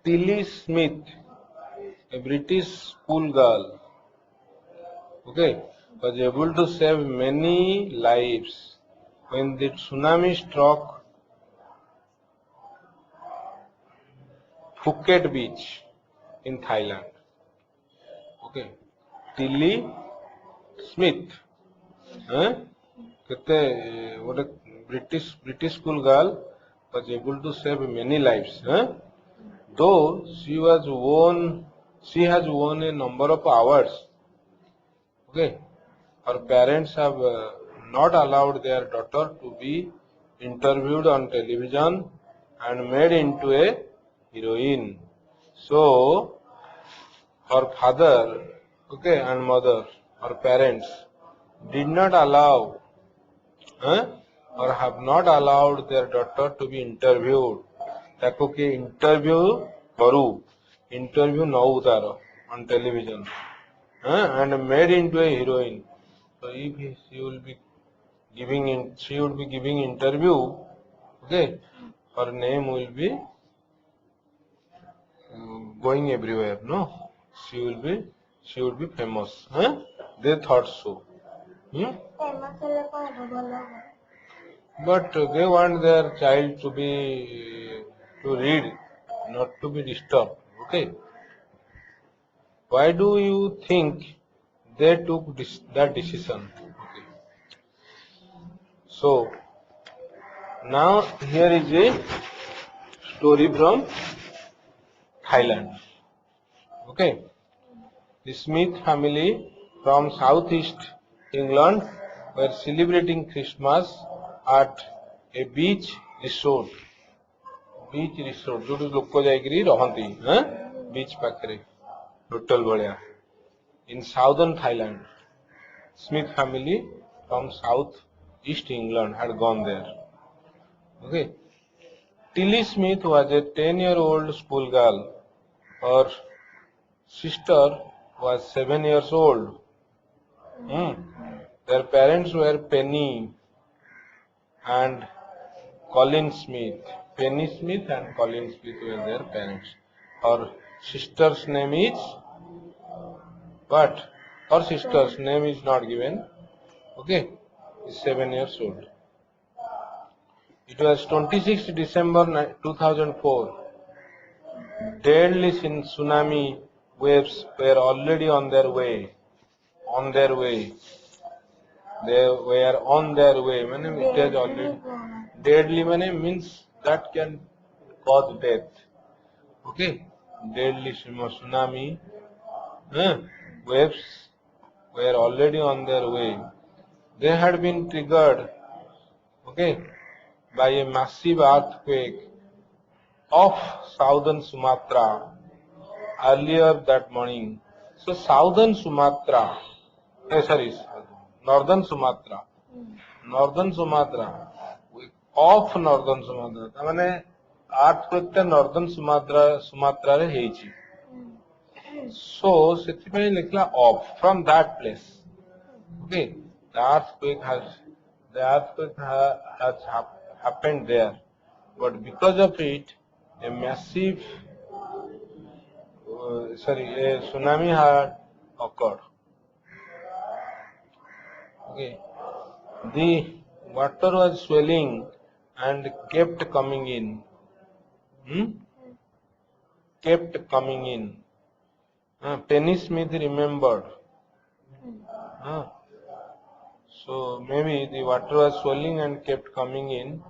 Tilly Smith, a British schoolgirl, okay, was able to save many lives when the tsunami struck Phuket beach in Thailand. Okay, Tilly Smith, କେତେ ଗୋଟେ British school girl was able to save many lives. Though she has won a number of awards. Okay, her parents have not allowed their daughter to be interviewed on television and made into a heroine. So her father, okay, and mother, her parents did not allow or have not allowed their daughter to be interviewed. ताको के interview now taro on television, and made into a heroine. So if she would be giving interview, okay, her name will be going everywhere. No, she would be famous. They thought so. But they want their child to read, not to be disturbed. Okay. Why do you think they took that decision? Okay. So now here is a story from Thailand. Okay. The Smith family from southeast England were celebrating Christmas at a beach resort. जो लोक जाइकरी रहंती बीच पाखरे hotel भलिया in southern Thailand. Smith family from south east England had gone there. Okay. Tilly Smith was a 10-year-old schoolgirl. Her sister was 7 years old. Their parents were Penny and Colin Smith. Penny Smith and Colin Smith were their parents. Her sister's name is what? Her sister's name is not given. Okay, is 7 years old. It was 26th December 2004. Deadly tsunami waves were already on their way. They were on their way. It has already deadly means that can cause death. Okay, deadly tsunami waves were already on their way. They had been triggered, okay, by a massive earthquake off southern Sumatra earlier that morning. So northern Sumatra, off northern Sumatra. तामाने earthquake टा northern Sumatra रे हेइची. So ସେଥିପାଇଁ लिखला off from that place. Okay, the earthquake has happened there, but because of it, a massive a tsunami had occurred. Okay, the water was swelling and kept coming in. Kept coming in. Penny Smith remembered. So maybe the water was swelling and kept coming in.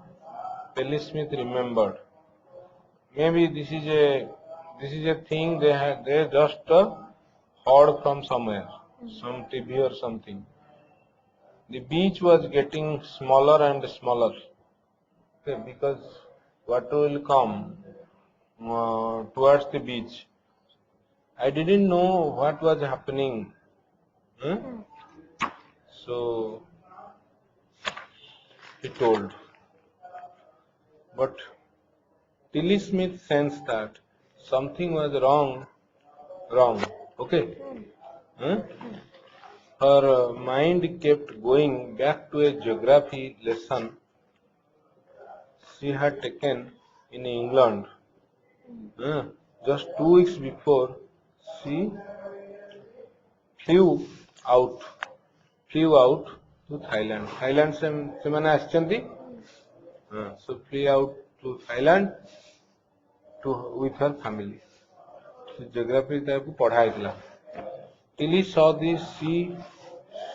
Penny Smith remembered. Maybe this is a thing they just heard from somewhere, some TV or something. The beach was getting smaller and smaller, okay, because water will come towards the beach. I didn't know what was happening. So he told. But Tilly Smith sensed that something was wrong. Okay. Her mind kept going back to a geography lesson she had taken in England. just 2 weeks before she flew out to Thailand. Thailand से मैंने आश्चंदी, so flew out to Thailand with her family. So geography ताको पढ़ाई थला. Till he saw the sea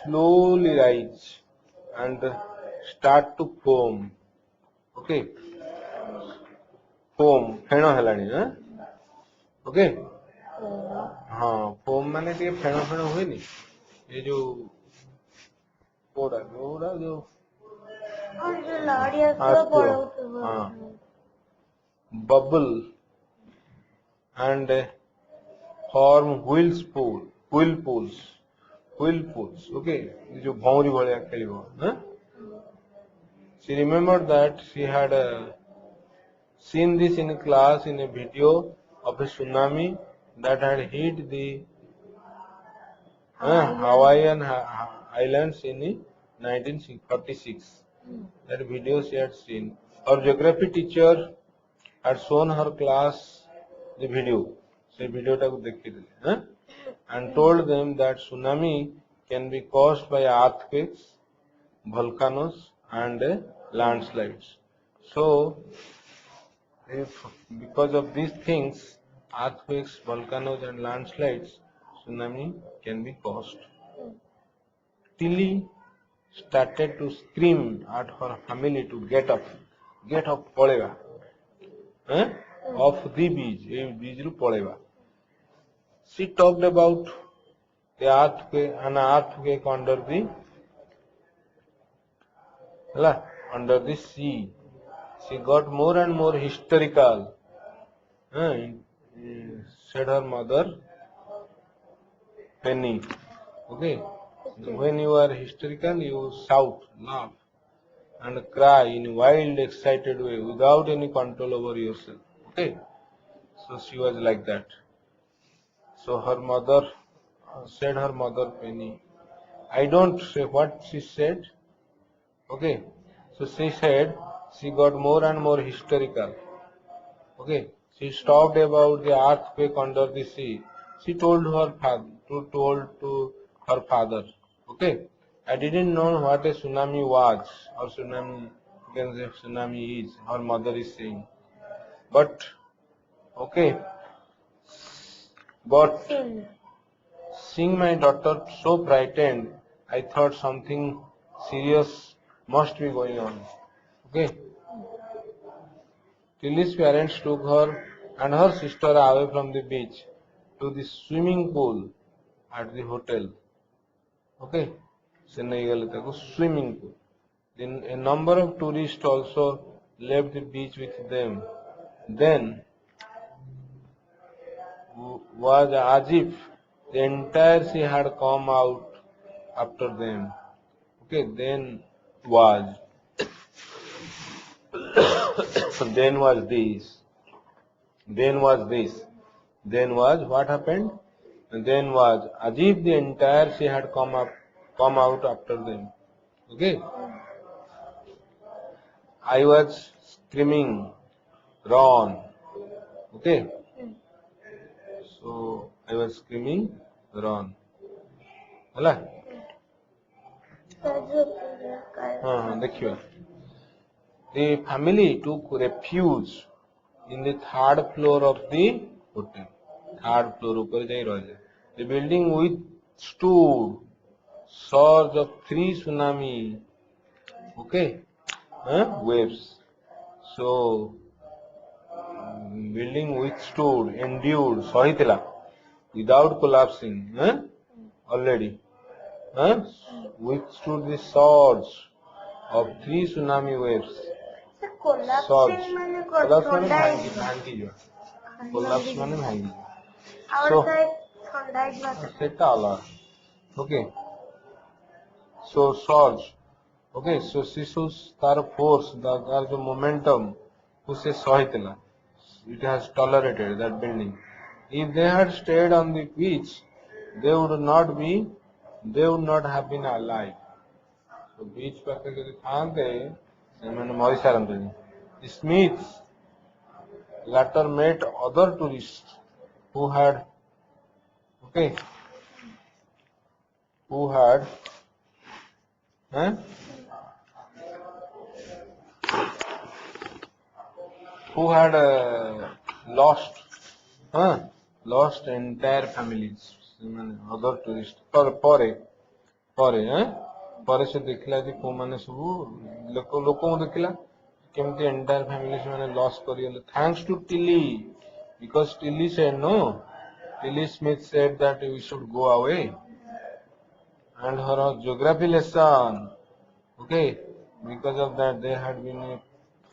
slowly rise and start to foam. Okay, foam फेण हेलानी, okay. हाँ, foam माने टे फेण फेण हुए नी, ये जो जो bubble and form whirlpools, okay, ये जो भौरी भलिया खेलिबो, she remembered that she had seen this in class in a video of a tsunami that had hit the Hawaiian Islands in 1946. That video she had seen. Her geography teacher had shown her class the video. So video टाको देखी and told them that tsunami can be caused by earthquakes, volcanoes, and landslides. So, because of these things, earthquakes, volcanoes, and landslides, tsunami can be caused. Tilly started to scream at her family to get up, पळेवा, off the beach रू पळेवा. She talked about an earthquake under the sea. She got more and more hysterical, said her mother, Penny. Okay, when you are hysterical, you shout, laugh, and cry in wild, excited way without any control over yourself. Okay, so she was like that. So her mother said, her mother Penny. I don't say what she said. Okay, so she said she got more and more hysterical. Okay, she talked about the earthquake under the sea. She told her father. Okay, I didn't know what a tsunami was, or tsunami, you can say tsunami is. Her mother is saying, but okay, but seeing my daughter so frightened, I thought something serious must be going on. Okay. Tilly's parents took her and her sister away from the beach to the swimming pool at the hotel. Okay. Swimming pool. Then a number of tourists also left the beach with them. Then was as if the entire sea had come out after them. Okay, then was then was this. Then was what happened? And then was as if the entire sea had come out after them. Okay. I was screaming, run. Okay. So I was screaming, run. Hala? देखियो. The family took refuge in the third floor of the hotel. Third floor ऊपर जाई रहे. The building withstood surge of 3 tsunami. Okay, waves. So building withstood, endured, सहितला without collapsing. Already. Withstood the surge of 3 tsunami waves. Surge. Collapse माने भांगी जो. Collapse माने भांगी. So सेटा अलग. Okay. So surge. Okay. So शिशुस तार force, तार जो momentum, उसे सहितला. It has tolerated that building. If they had stayed on the beach, they would not have been alive. So beach पाखे जो थांते, ସେମାନେ ମରି ସାରନ୍ତେଣି. The Smiths, later met other tourists who had who had eh, who had lost entire families. Other tourists ପରେ ସେ ଦେଖିଲା ଯେ କୋଉମାନେ ସବୁ ଲୋକଙ୍କୁ ଦେଖିଲା କେମିତି ଏଣ୍ଟାୟାର ଫ୍ୟାମିଲି ସେମାନେ ଲସ୍ କରିଗଲେ thanks to Tilly because Tilly said no. Tilly Smith said that we should go away and her geography lesson because of that they had been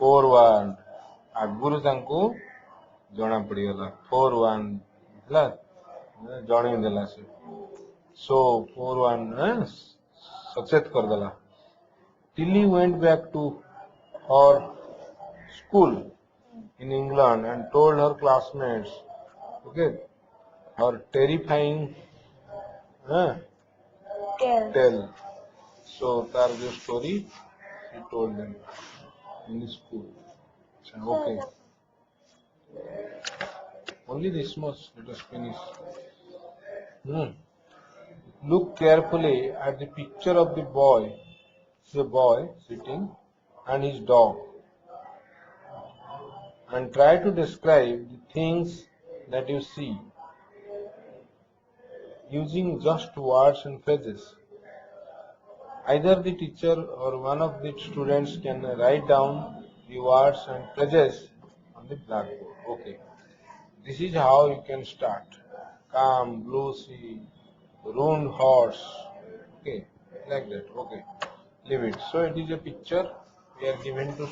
forewarned ଆଗରୁ ତାଙ୍କୁ ଜଣା ପଡିଗଲା forewarned ହେଲା ଜଣେଇ ଦେଲା ସେ so forewarned सचेत कर देला Tilly went back to her school in England and told her classmates her terrifying tale so tar jo story she told them in the school only this much let us finish Look carefully at the picture of the boy sitting and his dog and try to describe the things that you see using just words and phrases. Either the teacher or one of the students can write down the words and phrases on the blackboard. This is how you can start. Calm, blue sea, ruined horse, like that. Leave it. So it is a picture we are given to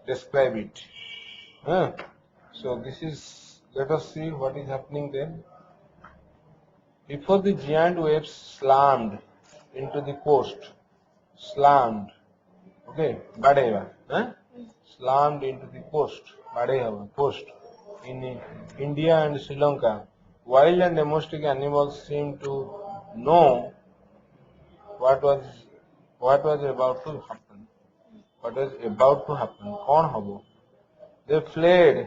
describe it. So this is, let us see what is happening then. Before the giant waves slammed into the coast, slammed into the coast in India and Sri Lanka. Wild and domestic animals seemed to know what was about to happen. कौन हबो? They fled.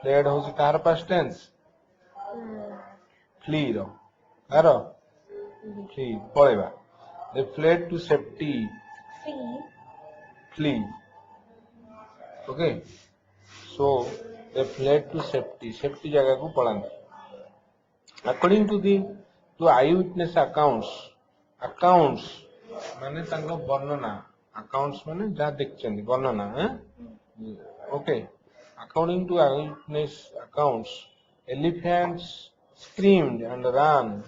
Fled होची car past tense. Flee रो. आरो. Flee. पळेबा. They fled to safety. Flee. So they fled to safety. Safety जगह को पळांती. According to eyewitness accounts माने तांको वर्णना accounts माने जा देखचंदी वर्णना according to eyewitness accounts elephants screamed and ran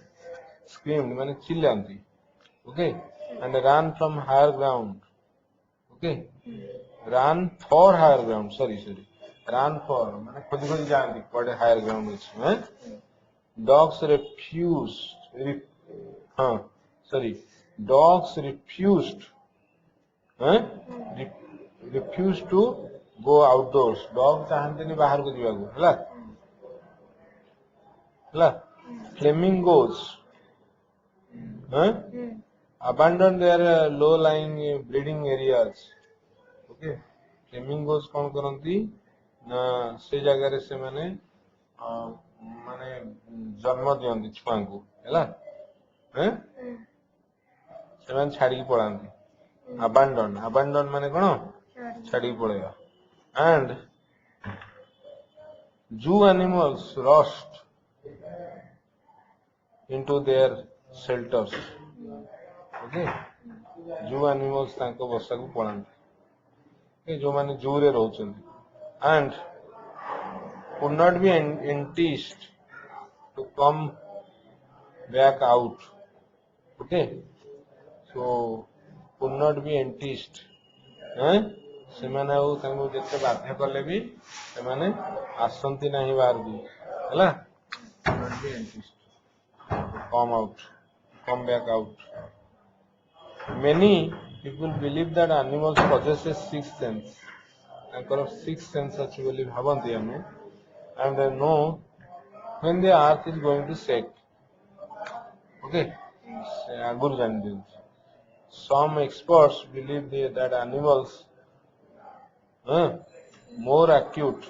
माने चिल्लांती and ran from higher ground ran for higher ground sorry ran for माने खोजी जांदी कोडे higher ground अछि Dogs refused to go outdoors. Dog चाहंतनी बाहर को जीवा को हला flamingos abandon their low lying breeding areas flamingos कौन करंती ना से जगह रे से माने माने जन्म दियंती छुआंकू हैला सेमान छाड़ी पड़ांती abandon माने कोन छाड़ी पड़ेगा and zoo animals rushed into their shelters zoo animals तांको बसा को पड़ांती जो माने zoo रे रहउचंती and could not be enticed to come back out so could not be enticed ସେମାନେ ଆଉ ତାଙ୍କୁ ଯେତେ ବାଧ୍ୟ କଲେ ବି ସେମାନେ ଆସନ୍ତି ନାହିଁ ବାହାରକୁ ହେଲା could not be enticed to come back out many people believe that animals possess a sixth sense ତାଙ୍କର sixth sense ଅଛି ବୋଲି ଭାବନ୍ତି ଆମେ and they know when the earth is going to shake ଆଗରୁ ଜାଣି ଦିଅନ୍ତି some experts believe that animals more acute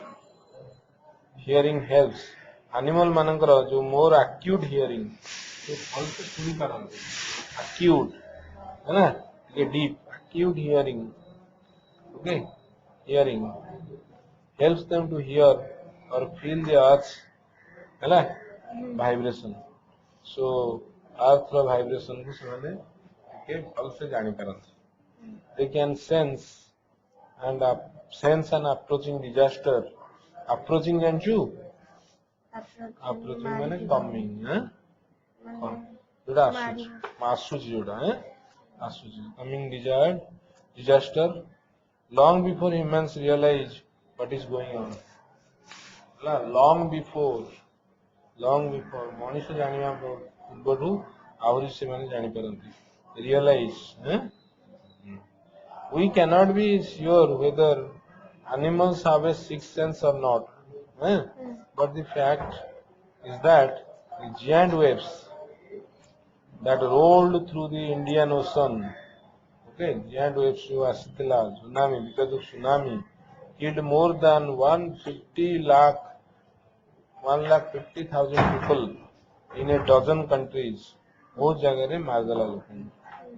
hearing helps. Animal मानकर जो more acute hearing, तो फल से सुनी पारंती, acute, है ना, ये deep, acute hearing, okay, hearing helps them to hear or feel the earth's, है ना, vibration. So earth ର vibration को ସେମାନେ के फल से जानी पारंती. They can sense and approaching disaster. Approaching ଜାଣିଛୁ? Approaching माने coming, हैं? जोड़ा आसुची जोड़ा, हैं? आसुची. Coming disaster. Long before humans realize what is going on. Long before. मनुष्य जानिया पूर्वरु आहुरी से माने जानी पारंती. Realize, हैं? We cannot be sure whether animals have a sixth sense or not. But the fact is that the giant waves that rolled through the Indian Ocean, okay, giant waves tsunami, because of tsunami, killed more than 1,50,000 people in a dozen countries. बहुत जगह रे मार डाला लोगों.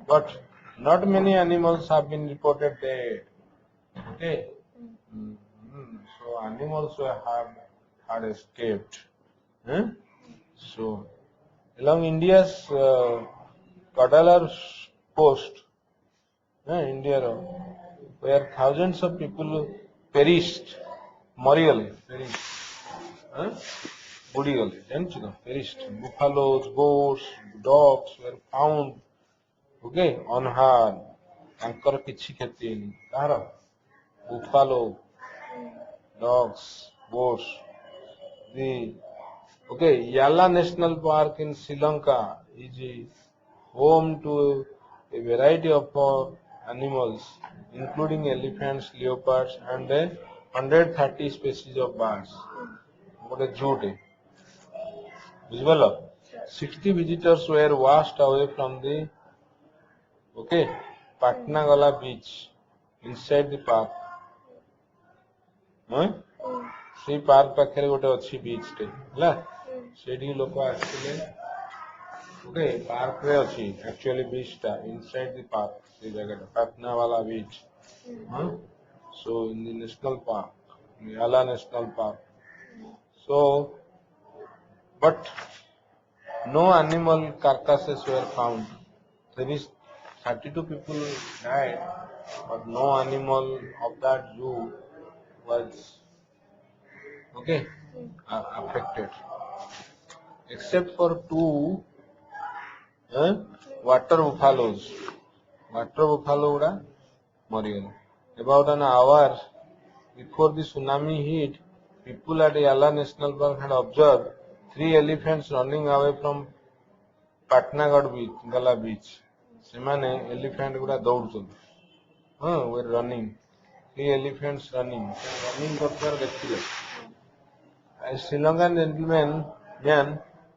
But not many animals have been reported dead. Okay. So animals had escaped. So along India's Kadalar coast, India, where thousands of people perished, perished. Perished. Buffaloes, goats, dogs were found, okay, unharmed. ତାଙ୍କର କିଛି କ୍ଷତି ହେଇନି. କାହାର? Buffalo, dogs, goats. Okay, Yala National Park in Sri Lanka is home to a variety of animals, including elephants, leopards, and 130 species of birds. What a zoo. 60 visitors were washed away from the Patnagala beach inside the park. से park पाखे गोटे अच्छी बीच टे हला सेठी लोक आछिले okay park रे अछि actually बीच टा इनसाइड द पार्क से जगह पटना वाला बीच सो इन द नेशनल पार्क याला national park so but no animal carcasses were found. There is 32 people died, but no animal of that zoo was affected, except for two water buffaloes. Water buffalo guda marigala. About an hour before the tsunami hit, people at Yala National Park had observed 3 elephants running away from Patnagad beach, Gala beach. Semane elephant guda दौड़ुछन. Were running. 3 elephants running Kartar देखिले. A Sri Lankan man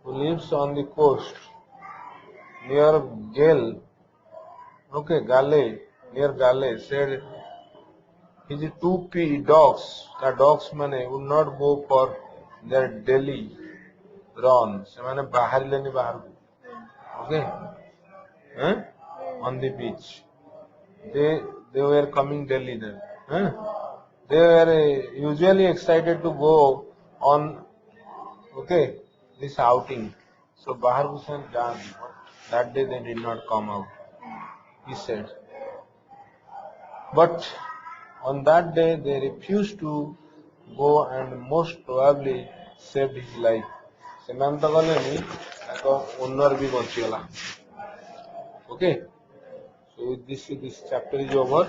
who lives on the coast near Gale, near Gale, said his 2 dogs, the dogs mane would not go for their daily run. Semane bahar leni bahar. On the beach. They were coming daily then. They were usually excited to go on this outing. So Bahar Hussain Jan, that day they did not come out, he said. But on that day they refused to go and most probably saved his life. Semanta galeni, like owner bhi bachiala. Okay. So this chapter is over.